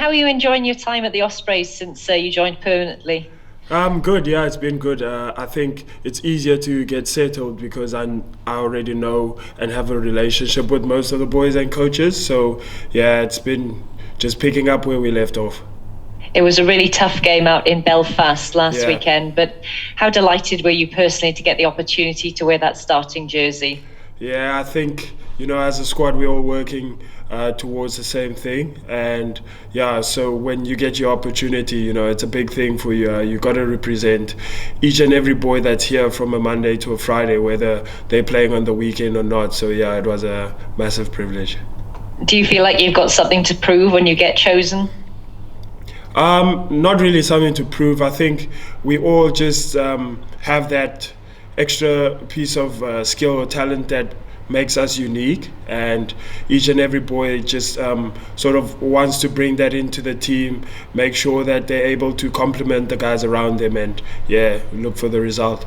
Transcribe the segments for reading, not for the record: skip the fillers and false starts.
how are you enjoying your time at the Ospreys since you joined permanently? Good, yeah, it's been good. I think it's easier to get settled because I already know and have a relationship with most of the boys and coaches. So, yeah, it's been just picking up where we left off. It was a really tough game out in Belfast last weekend, but how delighted were you personally to get the opportunity to wear that starting jersey? Yeah, I think, as a squad, we're all working towards the same thing. And yeah, so when you get your opportunity, it's a big thing for you. You got to represent each and every boy that's here from a Monday to a Friday, whether they're playing on the weekend or not. So yeah, it was a massive privilege. Do you feel like you've got something to prove when you get chosen? Not really something to prove. I think we all just have that extra piece of skill or talent that makes us unique, and each and every boy just sort of wants to bring that into the team, make sure that they're able to complement the guys around them, and look for the result.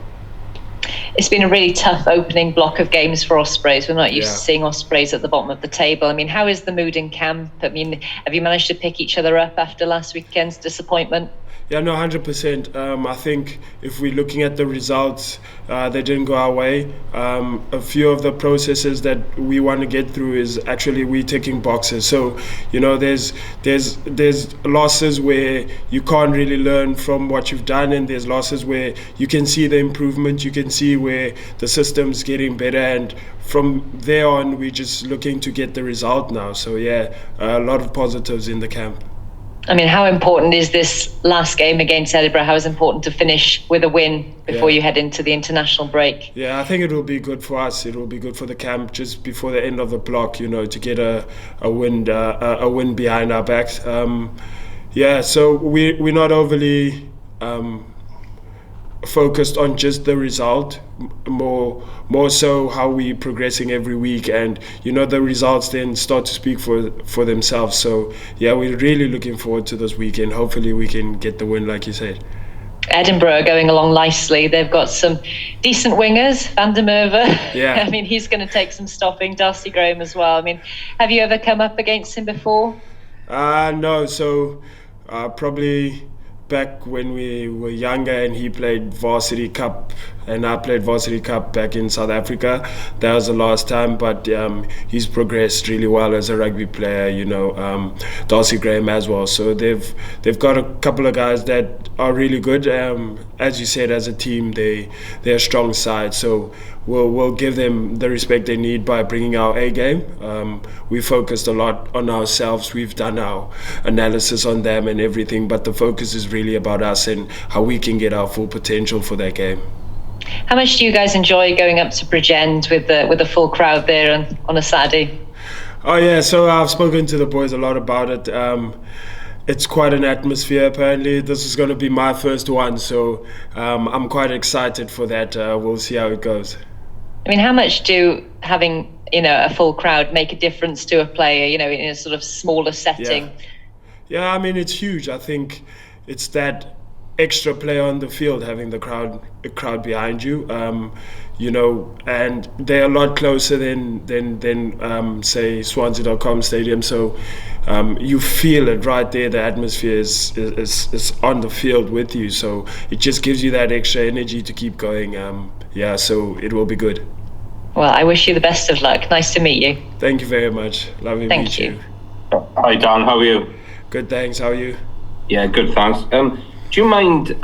It's been a really tough opening block of games for Ospreys. We're not used to seeing Ospreys at the bottom of the table. I mean, how is the mood in camp? I mean, have you managed to pick each other up after last weekend's disappointment? Yeah, no, 100%. I think if we're looking at the results, they didn't go our way. A few of the processes that we want to get through is actually we ticking boxes. So, there's losses where you can't really learn from what you've done, and there's losses where you can see the improvement, you can see where the system's getting better, and from there on, we're just looking to get the result now. So yeah, a lot of positives in the camp. I mean, how important is this last game against Edinburgh? How is it important to finish with a win before you head into the international break? Yeah, I think it will be good for us. It will be good for the camp just before the end of the block, to get a win behind our backs. So we're not overly focused on just the result, more so how we're progressing every week, and the results then start to speak for themselves. So yeah, we're really looking forward to this weekend. Hopefully we can get the win, like you said. Edinburgh are going along nicely. They've got some decent wingers. Van der Merwe. Yeah. I mean, he's going to take some stopping. Darcy Graham as well. I mean, have you ever come up against him before? No. So probably back when we were younger and he played Varsity Cup and I played Varsity Cup back in South Africa. That was the last time, but he's progressed really well as a rugby player, Darcy Graham as well. So they've got a couple of guys that are really good. As you said, as a team, they're a strong side. So we'll give them the respect they need by bringing our A game. We focused a lot on ourselves. We've done our analysis on them and everything, but the focus is really about us and how we can get our full potential for that game. How much do you guys enjoy going up to Bridgend with the full crowd there on a Saturday? Oh yeah, so I've spoken to the boys a lot about it. It's quite an atmosphere. Apparently this is going to be my first one, so I'm quite excited for that. We'll see how it goes. I mean, how much do having a full crowd make a difference to a player, in a sort of smaller setting? Yeah, I mean, it's huge. I think it's that extra player on the field, having the crowd behind you, and they're a lot closer than say Swansea.com Stadium. So you feel it right there. The atmosphere is on the field with you. So it just gives you that extra energy to keep going. So it will be good. Well, I wish you the best of luck. Nice to meet you. Thank you very much. Lovely to meet you. Hi Dan, how are you? Good, thanks. How are you? Yeah, good, thanks. Do you mind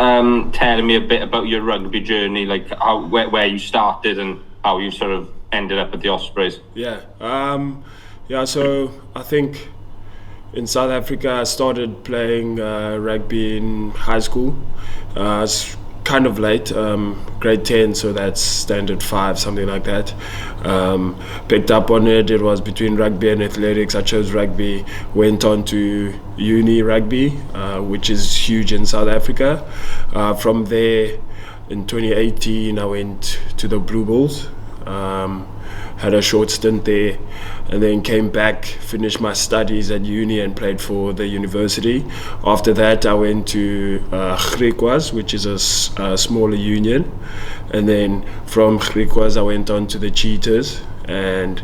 telling me a bit about your rugby journey, like where you started and how you sort of ended up at the Ospreys? So I think in South Africa I started playing rugby in high school. It's kind of late, grade 10, so that's standard 5, something like that. Picked up on it. It was between rugby and athletics. I chose rugby, went on to uni rugby, which is huge in South Africa. From there, in 2018, I went to the Blue Bulls. Had a short stint there, and then came back, finished my studies at uni and played for the university. After that I went to Griquas, which is a smaller union, and then from Griquas I went on to the Cheetahs, And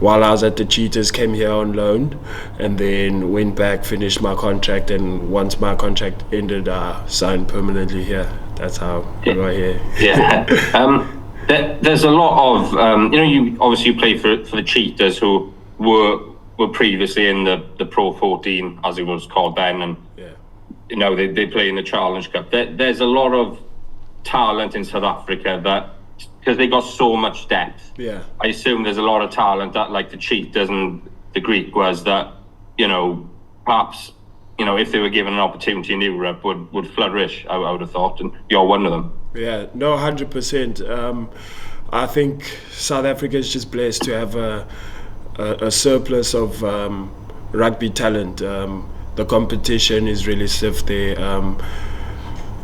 while I was at the Cheetahs, came here on loan, and then went back, finished my contract, and once my contract ended, I signed permanently here. That's how I got here. Yeah. There's a lot of you obviously play for the Cheetahs, who were previously in the Pro 14, as it was called then, and they play in the Challenge Cup. There's a lot of talent in South Africa that, because they got so much depth. Yeah. I assume there's a lot of talent that, like the Cheetahs and the Greek was, that perhaps if they were given an opportunity in Europe would flourish. I would have thought, and you're one of them. Yeah, no, 100%. I think South Africa is just blessed to have a surplus of rugby talent. The competition is really stiff there.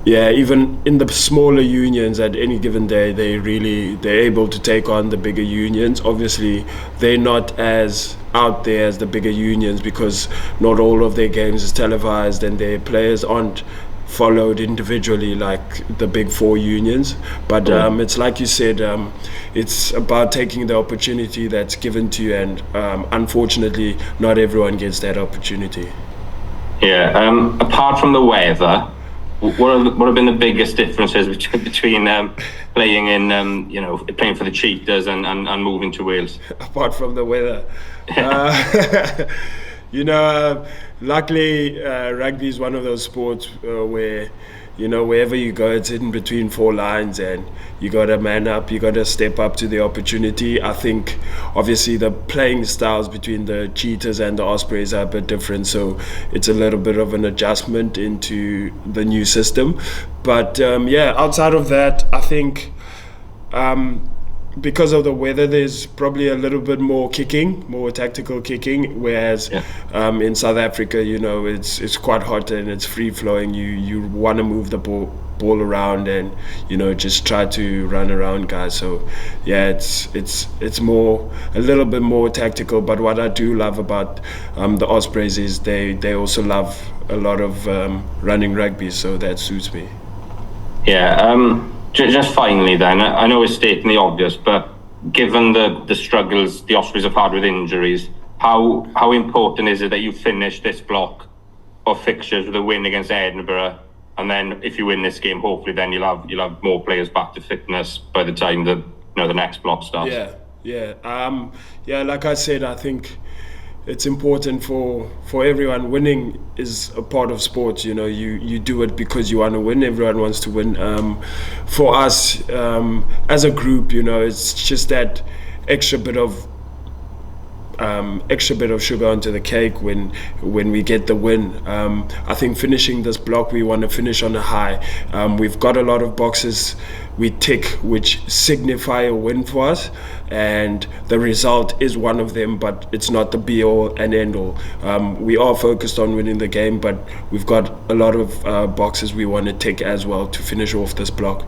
Even in the smaller unions at any given day, they're able to take on the bigger unions. Obviously, they're not as out there as the bigger unions because not all of their games is televised and their players aren't followed individually like the big four unions. But it's like you said, it's about taking the opportunity that's given to you, and unfortunately, not everyone gets that opportunity. Yeah. Apart from the weather, what have been the biggest differences between playing for the Cheetahs and moving to Wales? Apart from the weather, luckily rugby is one of those sports where wherever you go, it's in between four lines, and you got to man up, you got to step up to the opportunity. I think obviously the playing styles between the Cheetahs and the Ospreys are a bit different, so it's a little bit of an adjustment into the new system. But outside of that, I think because of the weather, there's probably a little bit more tactical kicking, whereas in South Africa, it's quite hot and it's free flowing. You want to move the ball around and just try to run around guys. So it's a little bit more tactical. But what I do love about the Ospreys is they also love a lot of running rugby, so that suits me. Just finally then, I know it's stating the obvious, but given the struggles the Ospreys have had with injuries, how important is it that you finish this block of fixtures with a win against Edinburgh, and then if you win this game, hopefully then you'll have more players back to fitness by the time the next block starts? Like I said, I think it's important for everyone. Winning is a part of sports. You do it because you want to win. Everyone wants to win. For us, as a group, it's just that extra bit of sugar onto the cake when we get the win. I think finishing this block, we want to finish on a high. We've got a lot of boxes we tick which signify a win for us, and the result is one of them, but it's not the be all and end all. We are focused on winning the game, but we've got a lot of boxes we want to tick as well to finish off this block.